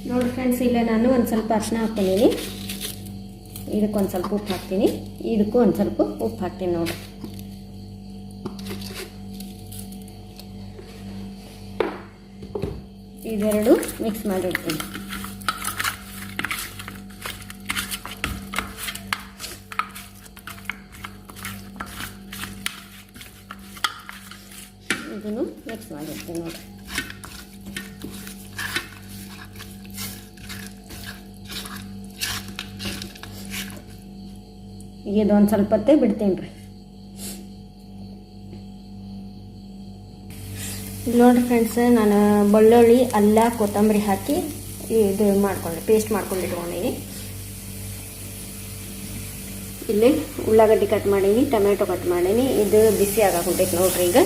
ನೋಡಿ ಫ್ರೆಂಡ್ಸ್, ಇಲ್ಲ ನಾನು ಒಂದು ಸ್ವಲ್ಪ ಅರಿಶಿನ ಹಾಕ್ತೀನಿ. ಇದಕ್ಕೆ ಒಂದು ಸ್ವಲ್ಪ ಉಪ್ಪು ಹಾಕ್ತೀನಿ. ಇದಕ್ಕೂ ಒಂದು ಸ್ವಲ್ಪ ಉಪ್ಪು ಹಾಕ್ತೀನಿ ನೋಡಿ. ಇದೆರಡು ಮಿಕ್ಸ್ ಮಾಡಿಡ್ತೀನಿ. ಇದನ್ನು ಮಿಕ್ಸ್ ಮಾಡಿರ್ತೀನಿ ನೋಡಿ. ಈಗ ಇದೊಂದು ಸ್ವಲ್ಪ ಹೊತ್ತೇ ಬಿಡ್ತೀನಿ ರೀ. ಇಲ್ಲಿ ನೋಡಿರಿ ಫ್ರೆಂಡ್ಸ್, ನಾನು ಬೆಳ್ಳುಳ್ಳಿ, ಅಲ್ಲ, ಕೊತ್ತಂಬರಿ ಹಾಕಿ ಇದು ಮಾಡ್ಕೊಂಡೆ, ಪೇಸ್ಟ್ ಮಾಡ್ಕೊಂಡು ಇಟ್ಕೊಂಡೀನಿ. ಇಲ್ಲಿ ಉಳ್ಳಾಗಡ್ಡಿ ಕಟ್ ಮಾಡೀನಿ, ಟೊಮೆಟೊ ಕಟ್ ಮಾಡೀನಿ. ಇದು ಬಿಸಿ ಆಗಾಕೊಂತೈತೆ ನೋಡ್ರಿ. ಈಗ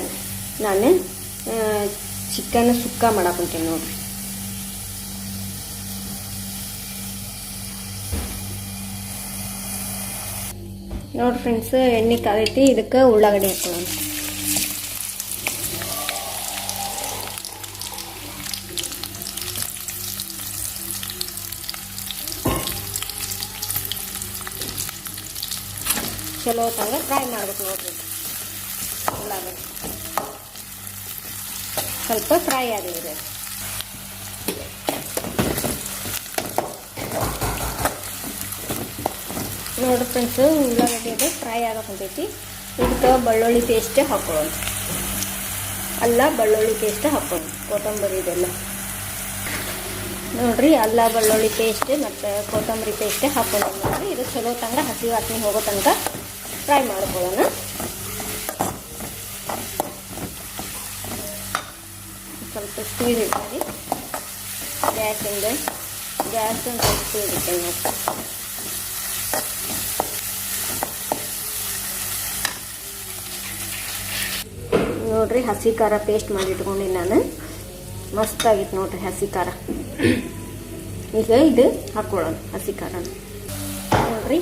ನಾನು ಚಿಕನ್ ಸುಕ್ಕ ಮಾಡಾಕೊಂತೀನಿ ನೋಡ್ರಿ. ನೋಡ್ರಿ ಫ್ರೆಂಡ್ಸ್, ಎಣ್ಣೆ ಕಾಲೈತಿ. ಇದಕ್ಕೆ ಉಳ್ಳಾಗಡ್ಡಿ ಹಾಕೊಳ್ಳೋಣ. ಚಲೋ ತಂಗ ಫ್ರೈ ಮಾಡ್ಬೇಕು ನೋಡ್ರಿ. ಉಳ್ಳಾಗಡ್ಡಿ ಸ್ವಲ್ಪ ಫ್ರೈ ಆಗಲಿ. ನೋಡ್ರಿ ಫ್ರೆಂಡ್ಸ್, ಉಳ್ಳಾಗಡ್ಡಿ ಅದು ಫ್ರೈ ಆಗಕೊಂತೈತಿ. ಇದಕ್ಕೆ ಬೆಳ್ಳುಳ್ಳಿ ಪೇಸ್ಟ್ ಹಾಕೊಳ್ಳೋಣ. ಅಲ್ಲ, ಬೆಳ್ಳುಳ್ಳಿ ಪೇಸ್ಟ್ ಹಾಕೊಳ್ಳೋಣ. ಕೊತ್ತಂಬರಿ ಇದೆಲ್ಲ ನೋಡ್ರಿ, ಅಲ್ಲ, ಬೆಳ್ಳುಳ್ಳಿ ಪೇಸ್ಟ್ ಮತ್ತು ಕೊತ್ತಂಬರಿ ಪೇಸ್ಟ್ ಹಾಕೊಳ್ಳೋಣ ನೋಡ್ರಿ. ಇದು ಚಲೋ ತಂಗ ಹಸಿ ವಾಸನೆ ಹೋಗೋ ತನಕ ಫ್ರೈ ಮಾಡ್ಕೊಳ್ಳೋಣ. ಸ್ವಲ್ಪ ಸ್ಪೀಡ್ ಇಡ್ತೀನಿ. ಗ್ಯಾಸ್ ಒಂದು ಸ್ವಲ್ಪ ಸ್ಪೀಡ್ ಇಡ್ತೀನಿ ನೋಡಿ. ನೋಡ್ರಿ, ಹಸಿ ಖಾರ ಪೇಸ್ಟ್ ಮಾಡಿ ಇಟ್ಕೊಂಡು ನಾನು. ಮಸ್ತಾಗಿತ್ತು ನೋಡ್ರಿ ಹಸಿ ಖಾರ. ಈಗ ಇದು ಹಾಕೊಳ್ಳೋಣ ಹಸಿ ಖಾರ ನೋಡ್ರಿ.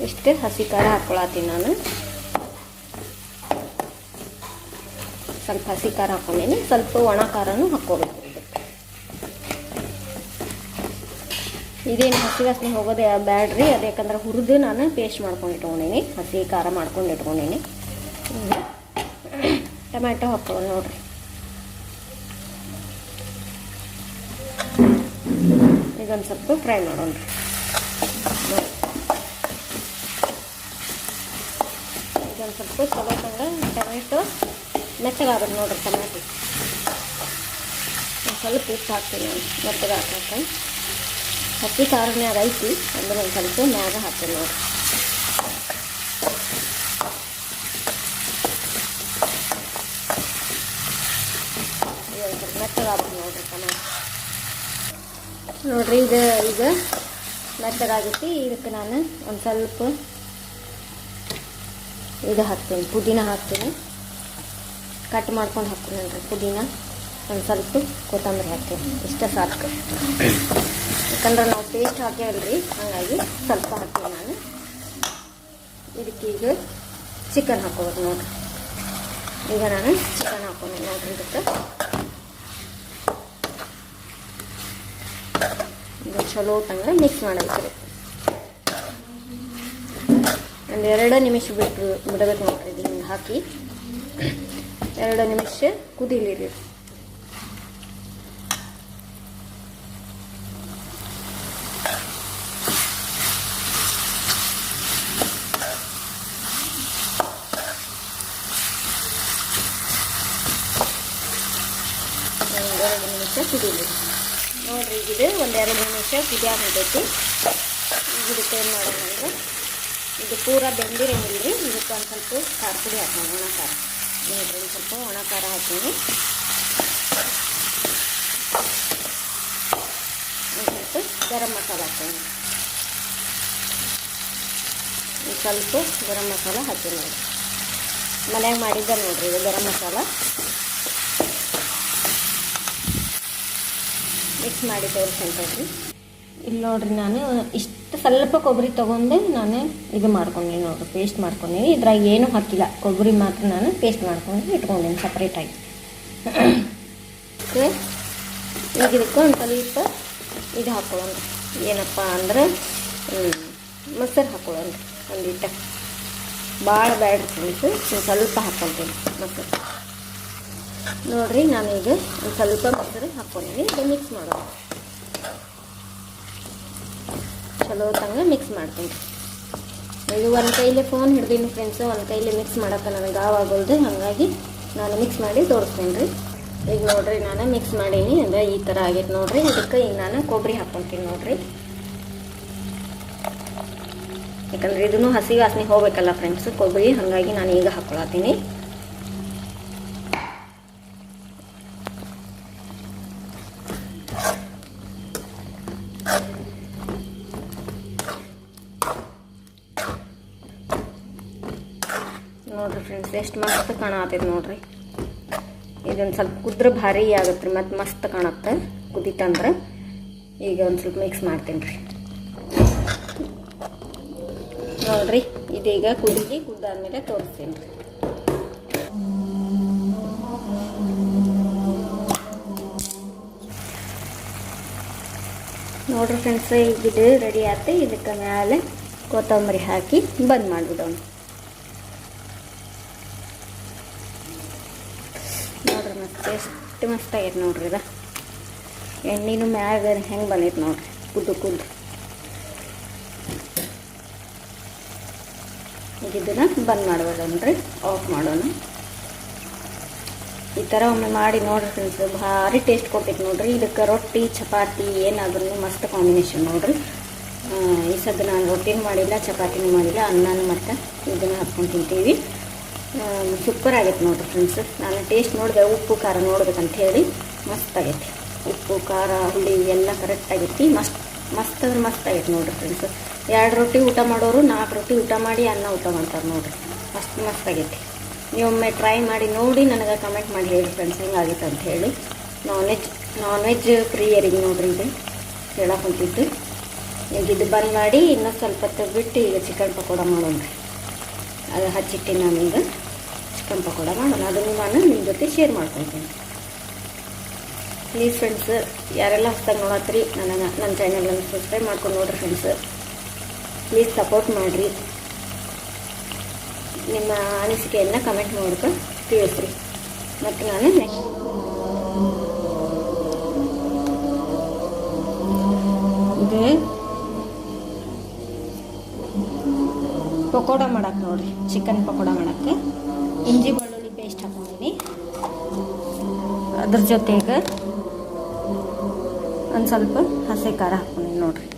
ಇಷ್ಟೇ ಹಸಿ ಖಾರ ಹಾಕ್ಕೊಳತ್ತೀನಿ ನಾನು. ಸ್ವಲ್ಪ ಹಸಿ ಖಾರ ಹಾಕೊಂಡೇನಿ, ಸ್ವಲ್ಪ ಒಣ ಖಾರನೂ ಹಾಕ್ಕೋಬೇಕು. ಇದೇನು ಹಸಿ ವಾಸನೆ ಹೋಗೋದೇ ಬ್ಯಾಡ್ರಿ. ಅದು ಯಾಕಂದ್ರೆ ಹುರಿದು ನಾನು ಪೇಸ್ಟ್ ಮಾಡ್ಕೊಂಡು ಇಟ್ಕೊಂಡೀನಿ, ಹಸಿ ಖಾರ ಮಾಡ್ಕೊಂಡು ಇಟ್ಕೊಂಡೀನಿ. ಟೊಮ್ಯಾಟೊ ಹಾಕ್ಕೊಳ್ಳೋಣ ನೋಡ್ರಿ. ಇದೊಂದು ಸ್ವಲ್ಪ ಫ್ರೈ ಮಾಡೋಣ. ಇದೊಂದು ಸ್ವಲ್ಪ ಚಲೋ ತಂಗ ಟೊಮೆಟೊ ಮೆತ್ತಗಾಗೋದು ನೋಡ್ರಿ. ಟೊಮ್ಯಾಟೊ ಒಂದು ಸ್ವಲ್ಪ ಉಪ್ಪು ಹಾಕ್ತೀನಿ ನಾನು, ಮೆತ್ತಗೆ ಹಾಕಕ್ಕೆ. ಹಸಿ ಖಾರನ್ಯಾಗ ಐತಿ ಅಂದ್ರೆ ಒಂದು ಸ್ವಲ್ಪ ಮ್ಯಾಗ ಹಾಕ್ತೀನಿ ನೋಡ್ರಿ. ಇದೊಂದು ಸ್ವಲ್ಪ ಮೆತ್ತಗಾಗ್ಬೇಕು ನೋಡ್ರಿ ಟೊಮ್ಯಾಟೊ. ನೋಡ್ರಿ, ಇದು ಈಗ ಮೆತ್ತಗಾಗೈತಿ. ಇದಕ್ಕೆ ನಾನು ಒಂದು ಸ್ವಲ್ಪ ಇದು ಹಾಕ್ತೀನಿ, ಪುದೀನ ಹಾಕ್ತೀನಿ. ಕಟ್ ಮಾಡ್ಕೊಂಡು ಹಾಕ್ತೀನಿ ನೋಡ್ರಿ ಪುದೀನ. ಒಂದು ಸ್ವಲ್ಪ ಕೊತ್ತಂಬರಿ ಹಾಕ್ತೀನಿ. ಇಷ್ಟ ಸಾಕು, ಯಾಕಂದ್ರೆ ನಾವು ಪೇಸ್ಟ್ ಹಾಕ್ಯಾವಲ್ರಿ, ಹಾಗಾಗಿ ಸ್ವಲ್ಪ ಹಾಕ್ತೀನಿ ನಾನು. ಇದಕ್ಕೆ ಈಗ ಚಿಕನ್ ಹಾಕೋದು ನೋಡ್ರಿ. ಈಗ ನಾನು ಚಿಕನ್ ಹಾಕ್ತೀನಿ ನೋಡ್ರಿ. ಇದಕ್ಕೆ ಇದು ಚಲೋ ತಂಗ ಮಿಕ್ಸ್ ಮಾಡಬೇಕ್ರಿ. ಒಂದು 2 ನಿಮಿಷ ಬಿಡಬೇಕು ನೋಡ್ರಿ. ಇದು ಹಿಂಗೆ ಹಾಕಿ 2 ನಿಮಿಷ ಕುದಿಲಿರಿ. ಕುದೀಲಿ ನೋಡ್ರಿ. ಇದು ಒಂದು 2 ನಿಮಿಷ ಕುದಿಯಾಗೈತಿ. ಈಗ ಇದಕ್ಕೆ ಏನು ಮಾಡೋಣ ಅಂದ್ರೆ, ಇದು ಪೂರ ಬೆಂದಿರಂಗಿಲ್ರಿ. ಇದಕ್ಕೆ ಒಂದು ಸ್ವಲ್ಪ ಖಾರ ಪುಡಿ ಹಾಕೋಣ, ಒಣ ಖಾರ ನೋಡ್ರಿ. ಒಂದು ಸ್ವಲ್ಪ ಒಣ ಖಾರ ಹಾಕೀನಿ. ಒಂದು ಸ್ವಲ್ಪ ಗರಂ ಮಸಾಲ ಹಾಕೋಣ. ಒಂದು ಸ್ವಲ್ಪ ಗರಂ ಮಸಾಲ ಹಾಕಿ ನೋಡಿ. ಮನ್ಯಾಗ ಮಾಡಿದ್ದೆ ನೋಡ್ರಿ ಇದು ಗರಂ ಮಸಾಲ. ಮಿಕ್ಸ್ ಮಾಡಿ ತೋರಿಸ್ಕೊಂಡ್ರಿ. ಇಲ್ಲಿ ನೋಡ್ರಿ, ನಾನು ಇಷ್ಟು ಸ್ವಲ್ಪ ಕೊಬ್ಬರಿ ತೊಗೊಂಡು ನಾನು ಇದು ಮಾಡ್ಕೊಂಡೀನಿ ನೋಡ್ರಿ, ಪೇಸ್ಟ್ ಮಾಡ್ಕೊಂಡೀನಿ. ಇದ್ರಾಗ ಏನೂ ಹಾಕಿಲ್ಲ, ಕೊಬ್ಬರಿ ಮಾತ್ರ ನಾನು ಪೇಸ್ಟ್ ಮಾಡ್ಕೊಂಡು ಇಟ್ಕೊಂಡೀನಿ ಸಪ್ರೇಟಾಗಿ. ಈಗ ಇದಕ್ಕೆ ಒಂದು ಸ್ವಲ್ಪ ಇದು ಹಾಕೊಳ್ಳೋಣ, ಏನಪ್ಪ ಅಂದ್ರೆ ಮೊಸರು ಹಾಕೊಳ್ಳೋಣ. ಒಂದಿಟ್ಟು ಭಾಳ ಬ್ಯಾಡ ಫ್ರೆಂಡ್ಸ್, ಸ್ವಲ್ಪ ಹಾಕ್ಕೊಳ್ತೀನಿ ಮೊಸರು. ನೋಡಿರಿ ನಾನೀಗ ಒಂದು ಸ್ವಲ್ಪ ಮೊಸರು ಹಾಕ್ಕೊಂಡಿನಿ. ಇದು ಮಿಕ್ಸ್ ಮಾಡೋಣ, ಚಲೋ ತಂಗ ಮಿಕ್ಸ್ ಮಾಡ್ತೀನಿ. ಇದು ಒಂದು ಕೈಲಿ ಫೋನ್ ಹಿಡ್ದೀನಿ ಫ್ರೆಂಡ್ಸು, ಒಂದು ಕೈಲಿ ಮಿಕ್ಸ್ ಮಾಡೋಕೆ ನನಗೆ ಆವಾಗೋಲ್ದು, ಹಾಗಾಗಿ ನಾನು ಮಿಕ್ಸ್ ಮಾಡಿ ತೋರಿಸ್ತೀನಿ ರೀ. ಈಗ ನೋಡಿರಿ ನಾನು ಮಿಕ್ಸ್ ಮಾಡೀನಿ, ಅಂದರೆ ಈ ಥರ ಆಗೈತೆ ನೋಡಿರಿ. ಇದಕ್ಕೆ ಈಗ ನಾನು ಕೊಬ್ಬರಿ ಹಾಕ್ಕೊತೀನಿ ನೋಡಿರಿ, ಯಾಕಂದರೆ ಇದನ್ನು ಹಸಿ ವಾಸನೆ ಹೋಗ್ಬೇಕಲ್ಲ ಫ್ರೆಂಡ್ಸು ಕೊಬ್ಬರಿ, ಹಾಗಾಗಿ ನಾನು ಈಗ ಹಾಕ್ಕೊಳತ್ತೀನಿ. ನೋಡಿರಿ ಫ್ರೆಂಡ್ಸ್ ಎಷ್ಟು ಮಸ್ತ್ ಕಾಣತ್ತೈತೆ ನೋಡಿರಿ. ಇದೊಂದು ಸ್ವಲ್ಪ ಕುದ್ರೆ ಭಾರಿ ಆಗುತ್ತೆ ರೀ, ಮತ್ತು ಮಸ್ತ್ ಕಾಣತ್ತೆ ಕುದೀತಂದ್ರೆ. ಈಗ ಒಂದು ಸ್ವಲ್ಪ ಮಿಕ್ಸ್ ಮಾಡ್ತೀನಿ ರೀ. ನೋಡಿರಿ ಇದೀಗ ಕುದ್ದಾದ್ಮೇಲೆ ತೋರಿಸ್ತೀನಿ ರೀ. ನೋಡಿರಿ ಫ್ರೆಂಡ್ಸ್, ಈಗ ಇದು ರೆಡಿ ಆಯ್ತು. ಇದಕ್ಕೆ ಮೇಲೆ ಕೊತ್ತಂಬರಿ ಹಾಕಿ ಬಂದ್ ಮಾಡಿಬಿಡೋಣ. ನೋಡ್ರಿ ಮತ್ತೆ ಎಷ್ಟು ಮಸ್ತ್ ಆಗೈತೆ ನೋಡ್ರಿ. ಇದು ಎಣ್ಣೆನೂ ಮ್ಯಾಗ ಹೆಂಗೆ ಬಂದೈತೆ ನೋಡ್ರಿ, ಕುದ್ದು. ಈಗ ಇದನ್ನು ಬಂದ್ ಮಾಡ್ಬೋದನ್ರಿ, ಆಫ್ ಮಾಡೋಣ. ಈ ಥರ ಒಮ್ಮೆ ಮಾಡಿ ನೋಡ್ರಿ ಫ್ರೆಂಡ್ಸ್, ಭಾರಿ ಟೇಸ್ಟ್ ಕೊಡ್ತೈತೆ ನೋಡ್ರಿ. ಇದಕ್ಕೆ ರೊಟ್ಟಿ ಚಪಾತಿ ಏನಾದ್ರೂ ಮಸ್ತ್ ಕಾಂಬಿನೇಷನ್ ನೋಡ್ರಿ. ಈ ಸದ್ದು ನಾನು ರೊಟ್ಟಿನೂ ಮಾಡಿಲ್ಲ, ಚಪಾತಿನೂ ಮಾಡಿಲ್ಲ, ಅನ್ನನೂ ಮತ್ತು ಇದನ್ನು ಹಾಕ್ಕೊಂಡು ತಿಂತೀವಿ. ಸೂಪರ್ ಆಗೈತೆ ನೋಡಿರಿ ಫ್ರೆಂಡ್ಸ್. ನಾನು ಟೇಸ್ಟ್ ನೋಡಿದೆ, ಉಪ್ಪು ಖಾರ ನೋಡ್ಬೇಕಂತ ಹೇಳಿ ಮಸ್ತ್ ಆಗೈತಿ. ಉಪ್ಪು ಖಾರ ಹುಳಿ ಎಲ್ಲ ಕರೆಕ್ಟ್ ಆಗೈತಿ. ಮಸ್ತ್ ಅಂದ್ರೆ ಮಸ್ತ್ ಆಗೈತೆ ನೋಡಿರಿ ಫ್ರೆಂಡ್ಸ್. 2 ರೊಟ್ಟಿ ಊಟ ಮಾಡೋರು 4 ರೊಟ್ಟಿ ಊಟ ಮಾಡಿ ಅನ್ನ ಊಟ ಮಾಡ್ತಾರೆ ನೋಡಿರಿ, ಅಷ್ಟು ಮಸ್ತ್ ಆಗೈತಿ. ನೀವೊಮ್ಮೆ ಟ್ರೈ ಮಾಡಿ ನೋಡಿ ನನಗೆ ಕಮೆಂಟ್ ಮಾಡಿ ಹೇಳಿ ಫ್ರೆಂಡ್ಸ್ ಹೆಂಗಾಗೈತೆ ಅಂತ ಹೇಳಿ. ನಾನ್ ವೆಜ್ ಪ್ರಿಯರಿಗೆ ನೋಡಿರಿ ಇದು ಹೇಳಕ್ಕೆ ಹೊಂಟಿದ್ದು. ಈಗ ಇದು ಬಂದ್ ಮಾಡಿ ಇನ್ನೊಂದು ಸ್ವಲ್ಪ ಹೊತ್ತು ಬಿಟ್ಟು ಈಗ ಚಿಕನ್ ಪಕೋಡ ಮಾಡೋಣ. ಅದು ಹಚ್ಚಿಟ್ಟು ನಾನೀಗ ಚಿಕನ್ ಪಕೋಡ ಮಾಡೋಣ. ಅದನ್ನು ನಾನು ನಿಮ್ಮ ಜೊತೆ ಶೇರ್ ಮಾಡ್ಕೊಳ್ತೀನಿ. ಪ್ಲೀಸ್ ಫ್ರೆಂಡ್ಸ್, ಯಾರೆಲ್ಲ ಹೊಸ್ದಾಗಿ ನೋಡತ್ತೀರಿ ನನ್ನ ಚಾನಲನ್ನು ಸಬ್ಸ್ಕ್ರೈಬ್ ಮಾಡ್ಕೊಂಡು ನೋಡಿರಿ ಫ್ರೆಂಡ್ಸ್. ಪ್ಲೀಸ್ ಸಪೋರ್ಟ್ ಮಾಡಿರಿ. ನಿಮ್ಮ ಅನಿಸಿಕೆಯನ್ನು ಕಮೆಂಟ್ ಮೂಲಕ ತಿಳಿಸ್ರಿ. ಮತ್ತು ನಾನು ನೆಕ್ಸ್ಟ್ ಇದು ಪಕೋಡ ಮಾಡಕ್ಕೆ ನೋಡಿರಿ, ಚಿಕನ್ ಪಕೋಡ ಮಾಡೋಕ್ಕೆ ಇಂಜಿ ಬೆಳ್ಳುಳ್ಳಿ ಪೇಸ್ಟ್ ಹಾಕ್ಕೊಂಡಿನಿ. ಅದ್ರ ಜೊತೆಗೆ ಒಂದು ಸ್ವಲ್ಪ ಹಸಿ ಖಾರ ಹಾಕ್ಕೊಂಡಿನಿ ನೋಡಿರಿ.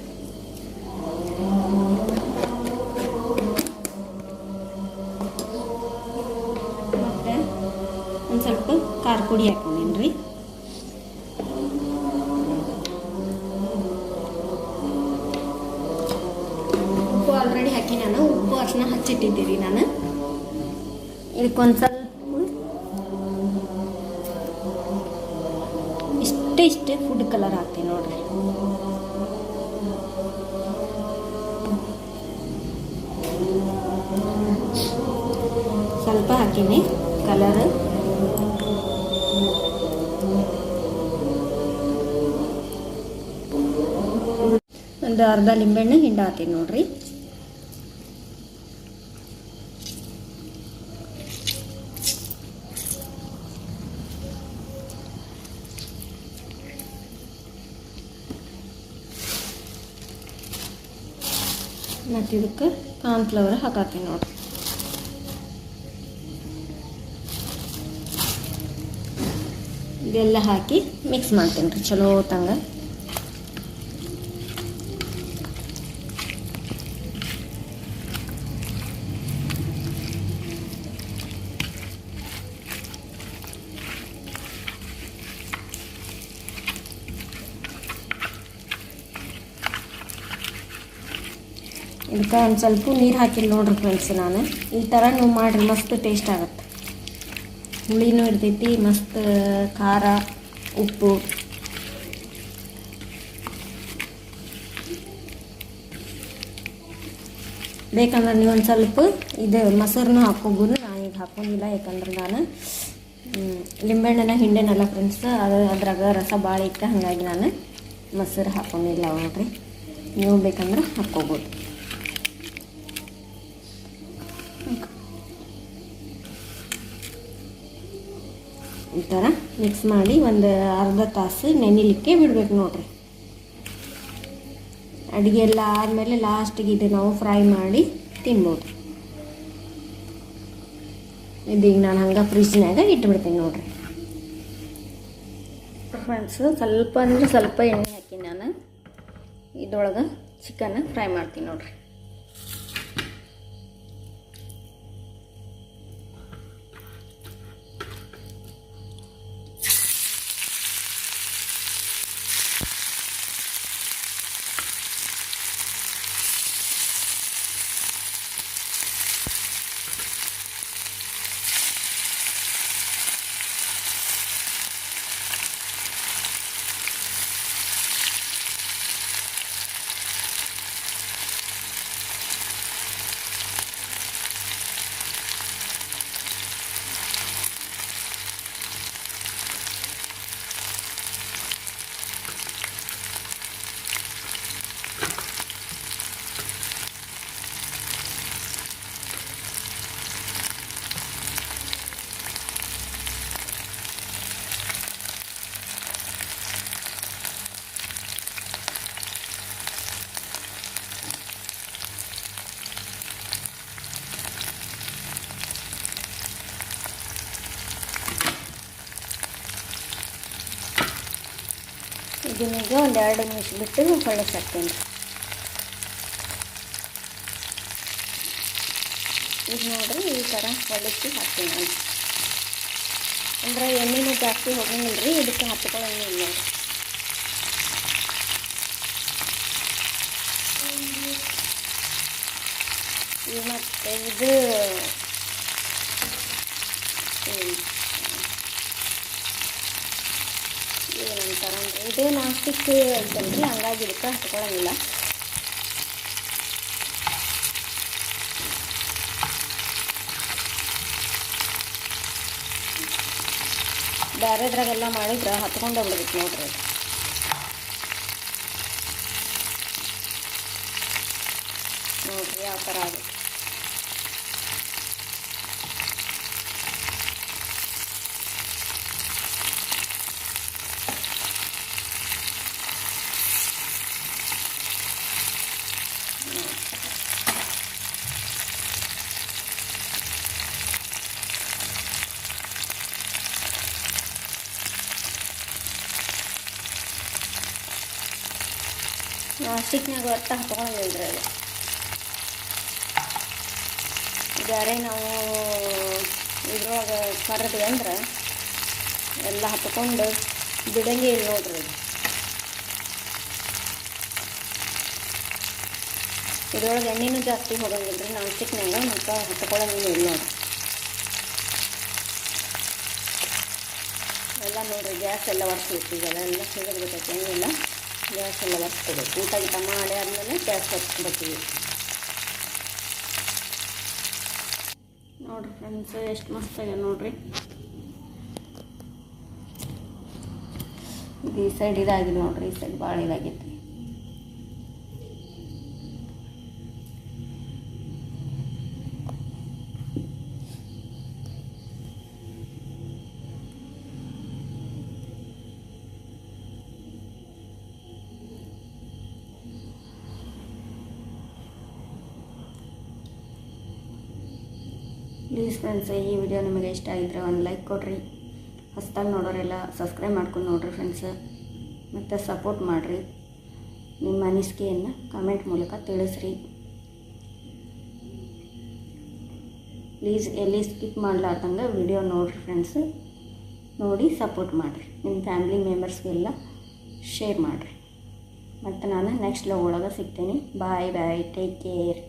ಮತ್ತು ಒಂದು ಸ್ವಲ್ಪ ಖಾರ ಪುಡಿ ಹಾಕ್ಕೊಂಡಿನಿ ರೀ. ಉಪ್ಪು ಆಲ್ರೆಡಿ ಹಾಕಿ ನಾನು ಉಪ್ಪು ಅರ್ಶಿನ ಹಚ್ಚಿಟ್ಟಿದ್ದೀರಿ ನಾನು. ಇದಕ್ಕೊಂದು ಸ್ವಲ್ಪ ಇಷ್ಟೇ ಫುಡ್ ಕಲರ್ ಹಾಕ್ತೀನಿ ನೋಡ್ರಿ. ಸ್ವಲ್ಪ ಹಾಕೀನಿ ಕಲರ್. ಒಂದು ಅರ್ಧ ಲಿಂಬೆಹಣ್ಣು ಹಿಂಡ ಹಾಕ್ತೀನಿ ನೋಡ್ರಿ. ಮತ್ತು ಇದಕ್ಕೆ ಕಾರ್ನ್ಫ್ಲವರ್ ಹಾಕತ್ತೀನಿ ನೋಡ್ರಿ. ಇದೆಲ್ಲ ಹಾಕಿ ಮಿಕ್ಸ್ ಮಾಡ್ತೀನಿ ರೀ ಚಲೋ ತಂಗ. ಇದಕ್ಕೆ ಒಂದು ಸ್ವಲ್ಪ ನೀರು ಹಾಕಿಲ್ಲ ನೋಡ್ರಿ ಫ್ರೆಂಡ್ಸ್. ನಾನು ಈ ಥರ ನೀವು ಮಾಡಿರಿ, ಮಸ್ತ್ ಟೇಸ್ಟ್ ಆಗುತ್ತೆ. ಹುಳಿನೂ ಇರ್ತೈತಿ, ಮಸ್ತ್ ಖಾರ ಉಪ್ಪು. ಬೇಕಂದ್ರೆ ನೀವು ಒಂದು ಸ್ವಲ್ಪ ಇದು ಮೊಸರನ್ನ ಹಾಕ್ಕೋಬೋದು. ನಾನು ಈಗ ಹಾಕ್ಕೊಂಡಿಲ್ಲ, ಯಾಕಂದ್ರೆ ನಾನು ಲಿಂಬೆಹಣ್ಣನ್ನ ಹಿಂಡೇನಲ್ಲ ಫ್ರೆಂಡ್ಸ್, ಅದ್ರಾಗ ರಸ ಭಾಳ ಇತ್ತು, ಹಾಗಾಗಿ ನಾನು ಮೊಸರು ಹಾಕೊಂಡಿಲ್ಲ ನೋಡ್ರಿ. ನೀವು ಬೇಕಂದ್ರೆ ಹಾಕ್ಕೋಬೋದು. ಈ ಥರ ಮಿಕ್ಸ್ ಮಾಡಿ ಒಂದು ಅರ್ಧ ತಾಸು ನೆನಿಲಿಕ್ಕೆ ಬಿಡಬೇಕು ನೋಡ್ರಿ. ಅಡುಗೆ ಎಲ್ಲ ಆದಮೇಲೆ ಲಾಸ್ಟಿಗೆ ಇದು ನಾವು ಫ್ರೈ ಮಾಡಿ ತಿನ್ಬೋದು. ಇದೀಗ ನಾನು ಹಂಗೆ ಫ್ರಿಜ್ನಾಗ ಇಟ್ಬಿಡ್ತೀನಿ ನೋಡ್ರಿ ಫ್ರೆಂಡ್ಸ್. ಸ್ವಲ್ಪ ಅಂದರೆ ಸ್ವಲ್ಪ ಎಣ್ಣೆ ಹಾಕಿ ನಾನು ಇದ್ರೊಳಗೆ ಚಿಕನ್ ಫ್ರೈ ಮಾಡ್ತೀನಿ ನೋಡ್ರಿ. ಇದನ್ನೀಗ ಒಂದು 2 ನಿಮಿಷ ಬಿಟ್ಟು ಹೊಳ್ಳಿಸಾಕ್ತೀನಿ. ಈಗ ನೋಡ್ರಿ ಈ ಥರ ಹೊಳ್ಳಿಸಿ ಹಾಕ್ತೀನಿ ನಾನು. ಅಂದರೆ ಎಣ್ಣೆನೂ ಜಾಸ್ತಿ ಹೋಗಂಗಿಲ್ಲ ರೀ, ಇದಕ್ಕೆ ಹತ್ಕೊಳ್ಳೋಂಗಿಲ್ಲ ನೋಡ್ರಿ. ಈಗ ಮತ್ತು ಇದು ಏನಂತಾರೆ ಅಂದರೆ ಇದು ನಾಸ್ಟಿಕ್ ಐತಲ್ರಿ, ಹಂಗಾಗಿ ಇದಕ್ಕೆ ಹತ್ಕೊಳ್ಳೋಂಗಿಲ್ಲ. ಬೇರೆದ್ರಾಗೆಲ್ಲ ಮಾಡಿದ್ರೆ ಹತ್ಕೊಂಡೇ ಬಿಡ್ಬೇಕು ನೋಡ್ರಿ. ನೋಡ್ರಿ ಯಾವ ಥರ ಆಗುತ್ತೆ. ನಾಸ್ಟಿಕ್ನಾಗ ಒಟ್ಟು ಹತ್ಕೊಳ್ಳೋಂಗಿಲ್ರಿ ಅದು. ಬೇರೆ ನಾವು ಇದ್ರೊಳಗೆ ಕರೆದ್ವಿ ಅಂದ್ರೆ ಎಲ್ಲ ಹತ್ಕೊಂಡು ಬಿಡಂಗೆ ಇಲ್ಲ ನೋಡ್ರಿ. ಇದ್ರೊಳಗೆ ಎಣ್ಣೆನೂ ಜಾಸ್ತಿ ಹೋಗಂಗಿಲ್ಲ ರೀ ನಾಸ್ಟಿಕ್ನಾಗ, ಮತ್ತು ಹತ್ಕೊಳ್ಳೋಂಗಿಲ್ಲ ಇಲ್ಲ ನೋಡ್ರಿ. ಎಲ್ಲ ನೋಡ್ರಿ ಗ್ಯಾಸ್ ಎಲ್ಲ ಒರೆಸ್ಬೇಕು. ಈಗೆಲ್ಲ ಎಲ್ಲ ಸಿಗೋದ್ಬಿಟ್ಟೈತೆ, ಹೆಂಗಿಲ್ಲ ಗ್ಯಾಸ್ ಎಲ್ಲ ಒರೆಸ್ಕೋಬೇಕು. ಊಟ ಗೀಟ ಮಾಡಿ ಆದಮೇಲೆ ಗ್ಯಾಸ್ ಒರೆಸ್ಕೊಬೇಕೀವಿ ನೋಡ್ರಿ ಫ್ರೆಂಡ್ಸ್. ಎಷ್ಟು ಮಸ್ತಾಗ ನೋಡ್ರಿ. ಇದು ಈ ಸೈಡ್ ಇದಾಗಿದೆ ನೋಡ್ರಿ, ಈ ಸೈಡ್ ಭಾಳ ಇದಾಗೈತಿ. ಪ್ಲೀಸ್ ಫ್ರೆಂಡ್ಸ್, ಈ ವಿಡಿಯೋ ನಿಮಗೆ ಇಷ್ಟ ಆಗಿದ್ರೆ ಒಂದು ಲೈಕ್ ಕೊಡಿರಿ. ಹೊಸ್ದಾಗಿ ನೋಡೋರೆಲ್ಲ ಸಬ್ಸ್ಕ್ರೈಬ್ ಮಾಡ್ಕೊಂಡು ನೋಡಿರಿ ಫ್ರೆಂಡ್ಸ್, ಮತ್ತು ಸಪೋರ್ಟ್ ಮಾಡಿರಿ. ನಿಮ್ಮ ಅನಿಸಿಕೆಯನ್ನು ಕಮೆಂಟ್ ಮೂಲಕ ತಿಳಿಸ್ರಿ. ಪ್ಲೀಸ್ ಎಲ್ಲಿ ಸ್ಕಿಪ್ ಮಾಡಲಾರ್ದಂಗೆ ವಿಡಿಯೋ ನೋಡಿರಿ ಫ್ರೆಂಡ್ಸ್. ನೋಡಿ ಸಪೋರ್ಟ್ ಮಾಡಿರಿ. ನಿಮ್ಮ ಫ್ಯಾಮಿಲಿ ಮೆಂಬರ್ಸ್ಗೆಲ್ಲ ಶೇರ್ ಮಾಡಿರಿ. ಮತ್ತು ನಾನು ನೆಕ್ಸ್ಟ್ ವ್ಲಾಗ್ ಒಳಗೆ ಸಿಗ್ತೀನಿ. ಬಾಯ್ ಬಾಯ್, ಟೇಕ್ ಕೇರ್.